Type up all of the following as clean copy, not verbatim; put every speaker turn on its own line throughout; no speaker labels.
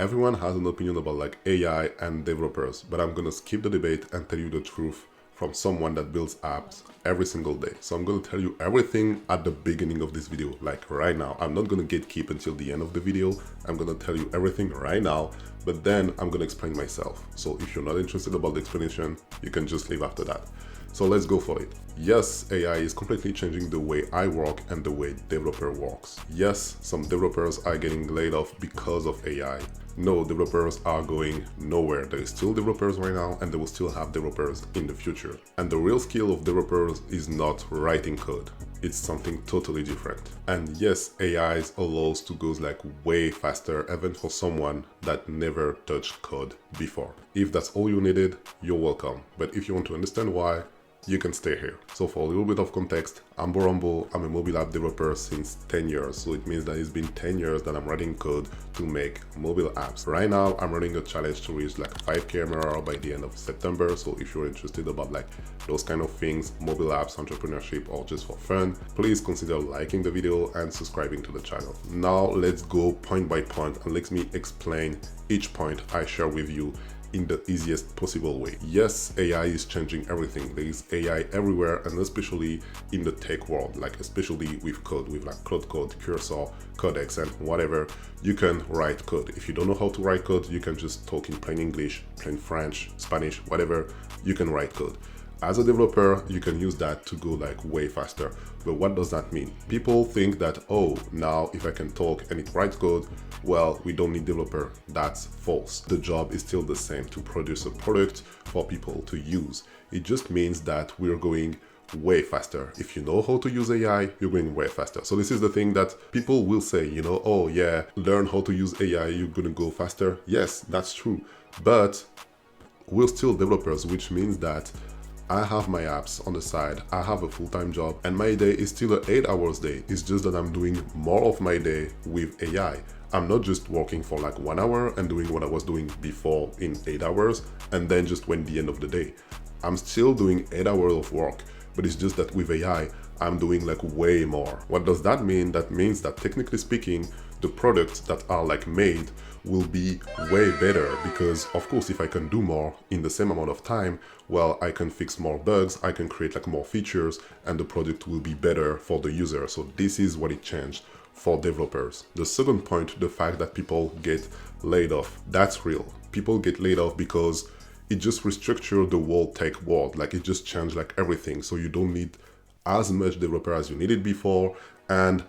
Everyone has an opinion about like AI and developers, but I'm gonna skip the debate and tell you the truth from someone that builds apps every single day. So I'm gonna tell you everything at the beginning of this video, like right now. I'm not gonna gatekeep until the end of the video. I'm gonna tell you everything right now, but then I'm gonna explain myself. So if you're not interested about the explanation, you can just leave after that. So let's go for it. Yes, AI is completely changing the way I work and the way developer works. Yes, some developers are getting laid off because of AI. No, developers are going nowhere. There is still developers right now and they will still have developers in the future. And the real skill of developers is not writing code. It's something totally different. And yes, AI allows to go like way faster even for someone that never touched code before. If that's all you needed, you're welcome. But if you want to understand why, you can stay here. So for a little bit of context, I'm Auro. I'm a mobile app developer since 10 years. So it means that it's been 10 years that I'm writing code to make mobile apps. Right now, I'm running a challenge to reach like 5K MRR by the end of September. So if you're interested about like those kind of things, mobile apps, entrepreneurship, or just for fun, please consider liking the video and subscribing to the channel. Now let's go point by point and let me explain each point I share with you in the easiest possible way. Yes, AI is changing everything. There is AI everywhere, and especially in the tech world, like especially with code, with like Cloud Code, Cursor, Codex, and whatever. You can write code. If you don't know how to write code, you can just talk in plain English, plain French, Spanish, whatever. You can write code. As a developer, you can use that to go like way faster. But what does that mean? People think that, oh, now if I can talk and it writes code, well, we don't need developer. That's false. The job is still the same, to produce a product for people to use. It just means that we're going way faster. If you know how to use AI, you're going way faster. So this is the thing that people will say, you know, oh yeah, learn how to use AI, you're gonna go faster. Yes, that's true. But we're still developers, which means that I have my apps on the side, I have a full-time job, and my day is still an 8 hours day. It's just that I'm doing more of my day with AI. I'm not just working for like 1 hour and doing what I was doing before in 8 hours, and then just when the end of the day. I'm still doing 8 hours of work, but it's just that with AI, I'm doing like way more. What does that mean? That means that technically speaking, the products that are like made will be way better, because of course if I can do more in the same amount of time, well, I can fix more bugs, I can create like more features, and the product will be better for the user. So this is what it changed for developers. The second point, the fact that people get laid off, that's real. People get laid off because it just restructured the whole tech world. Like it just changed like everything. So you don't need as much developer as you needed before, and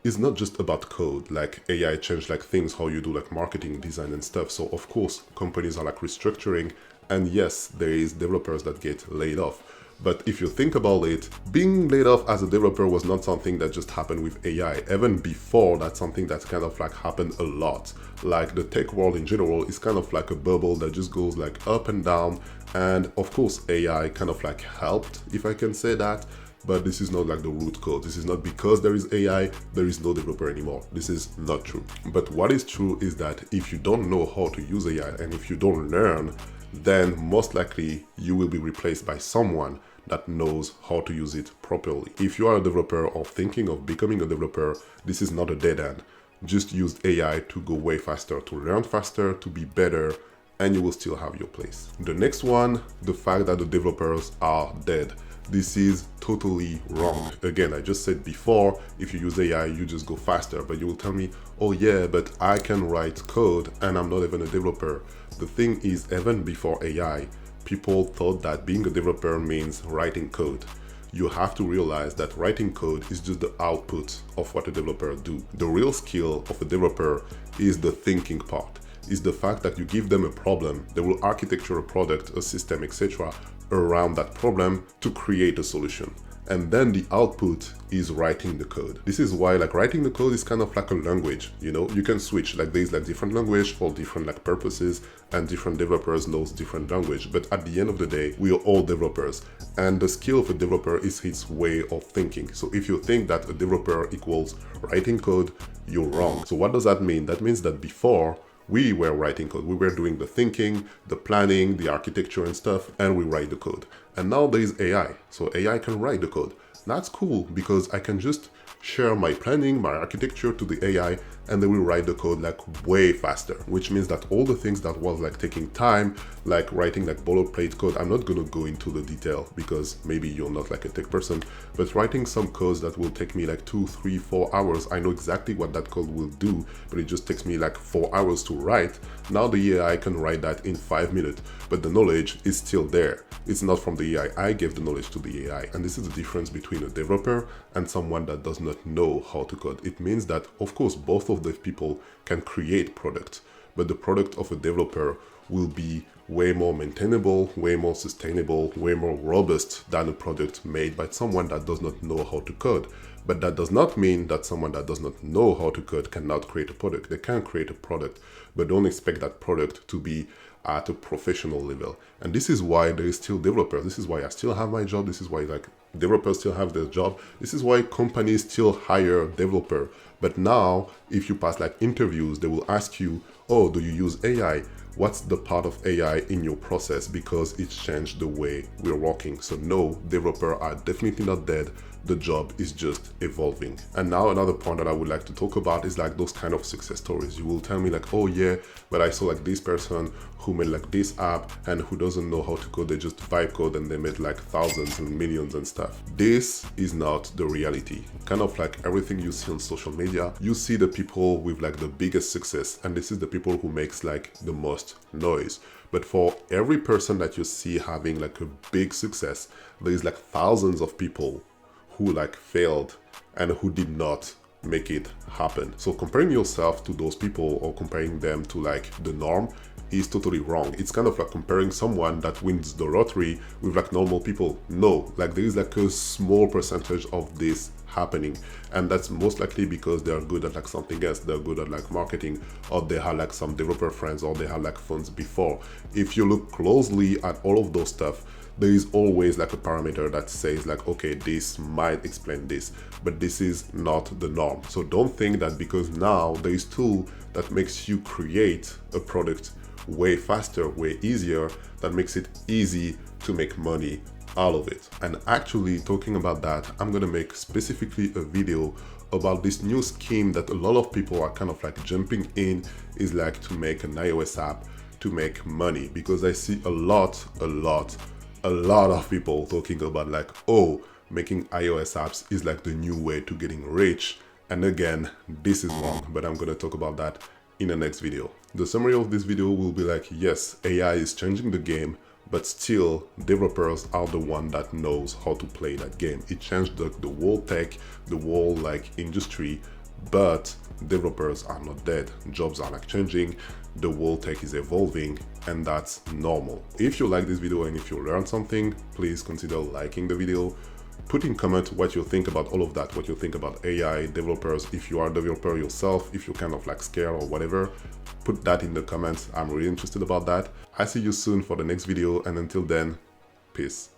it's not just about code. Like AI changed like things, how you do like marketing, design and stuff. So of course companies are like restructuring, and yes, there is developers that get laid off. But if you think about it, being laid off as a developer was not something that just happened with AI. Even before, that's something that's kind of like happened a lot. Like the tech world in general is kind of like a bubble that just goes like up and down. And of course AI kind of like helped, if I can say that. But this is not like the root cause. This is not because there is AI, there is no developer anymore. This is not true. But what is true is that if you don't know how to use AI and if you don't learn, then most likely you will be replaced by someone that knows how to use it properly. If you are a developer or thinking of becoming a developer, this is not a dead end. Just use AI to go way faster, to learn faster, to be better, and you will still have your place. The next one, the fact that the developers are dead. This is totally wrong. Again, I just said before, if you use AI, you just go faster, but you will tell me, oh yeah, but I can write code and I'm not even a developer. The thing is, even before AI, people thought that being a developer means writing code. You have to realize that writing code is just the output of what a developer do. The real skill of a developer is the thinking part. Is the fact that you give them a problem, they will architecture a product, a system, etc. around that problem to create a solution. And then the output is writing the code. This is why like writing the code is kind of like a language, you know, you can switch, like there's like different language for different like purposes, and different developers knows different language. But at the end of the day, we are all developers, and the skill of a developer is his way of thinking. So if you think that a developer equals writing code, you're wrong. So what does that mean? That means that before, we were writing code. We were doing the thinking, the planning, the architecture and stuff, and we write the code. And now there is AI. So AI can write the code. That's cool because I can just share my planning, my architecture to the AI, and they will write the code like way faster, which means that all the things that was like taking time, like writing like boilerplate code, I'm not gonna go into the detail because maybe you're not like a tech person, but writing some codes that will take me like 2, 3, 4 hours, I know exactly what that code will do, but it just takes me like 4 hours to write. Now the AI can write that in 5 minutes, but the knowledge is still there. It's not from the AI. I gave the knowledge to the AI. And this is the difference between a developer and someone that does not know how to code. It means that, of course, both of the people can create products, but the product of a developer will be way more maintainable, way more sustainable, way more robust than a product made by someone that does not know how to code. But that does not mean that someone that does not know how to code cannot create a product. They can create a product, but don't expect that product to be at a professional level. And this is why there is still developers. This is why I still have my job. This is why like developers still have their job. This is why companies still hire developer. But now, if you pass like interviews, they will ask you, oh, do you use AI? What's the part of AI in your process? Because it's changed the way we're working. So no, developers are definitely not dead. The job is just evolving. And now another point that I would like to talk about is like those kind of success stories. You will tell me like, oh yeah, but I saw like this person who made like this app and who doesn't know how to code. They just vibe code and they made like thousands and millions and stuff. This is not the reality. Kind of like everything you see on social media, you see the people with like the biggest success, and this is the people who makes like the most noise. But for every person that you see having like a big success, there is like thousands of people who like failed and who did not make it happen. So comparing yourself to those people or comparing them to like the norm is totally wrong. It's kind of like comparing someone that wins the lottery with like normal people. No, like there is like a small percentage of this happening, and that's most likely because they are good at like something else. They're good at like marketing, or they have like some developer friends, or they have like funds before. If you look closely at all of those stuff, there is always like a parameter that says like, okay, this might explain this, but this is not the norm. So don't think that because now there is tool that makes you create a product way faster, way easier, that makes it easy to make money out of it. And actually talking about that, I'm gonna make specifically a video about this new scheme that a lot of people are kind of like jumping in, is like to make an iOS app to make money, because I see a lot of people talking about like, oh, making iOS apps is like the new way to getting rich. And again, this is wrong, but I'm gonna talk about that in the next video. The summary of this video will be like, yes, AI is changing the game, but still developers are the one that knows how to play that game. It changed the whole tech, the whole like industry, but developers are not dead. Jobs are like changing, the whole tech is evolving, and that's normal. If you like this video and if you learned something, please consider liking the video. Put in comment what you think about all of that, what you think about AI, developers, if you are a developer yourself, if you're kind of like scared or whatever, put that in the comments. I'm really interested about that. I see you soon for the next video, and until then, peace.